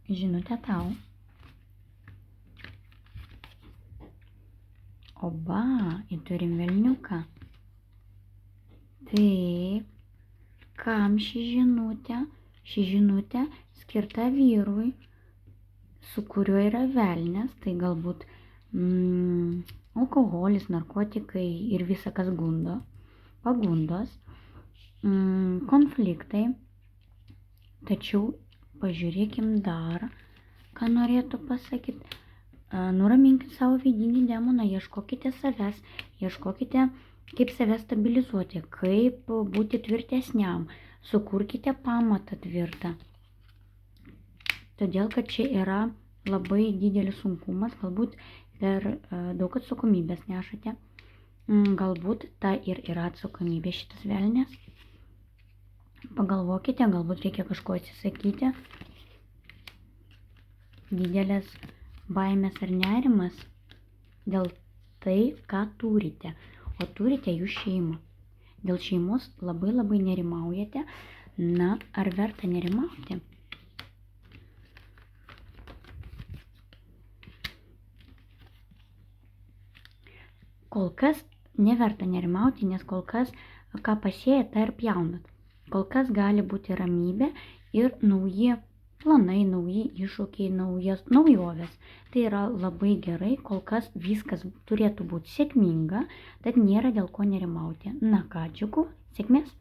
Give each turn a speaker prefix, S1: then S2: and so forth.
S1: žinutė tau. Oba, turim velniuką. Taip. Kam ši žinutė? Ši žinutė skirta vyrui, su kuriuo yra velnias, tai galbūt alkoholis, narkotikai ir visa kas gundo, pagundos, konfliktai. Tačiau pažiūrėkim dar, ką norėtų pasakyti. Nuraminkit savo vidinį demoną, ieškokite savęs, ieškokite, kaip save stabilizuoti, kaip būti tvirtesniam, sukurkite pamatą tvirtą. Todėl, kad čia yra labai didelis sunkumas, galbūt per daug atsakomybės nešate, galbūt ta ir yra atsakomybė šitas velnias. Pagalvokite, galbūt reikia kažko atsisakyti, didelės baimės ar nerimas dėl tai, ką turite, o turite jų šeimą. Dėl šeimos labai nerimaujate, na, ar verta nerimauti? Kol kas neverta nerimauti, nes kol kas, ką pasėjat, tą ir pjaunat. Kol kas gali būti ramybė ir nauji planai, nauji iššūkiai, naujovės. Tai yra labai gerai, kol kas viskas turėtų būti sėkminga, tad nėra dėl ko nerimauti. Na ką, džiugu, sėkmės.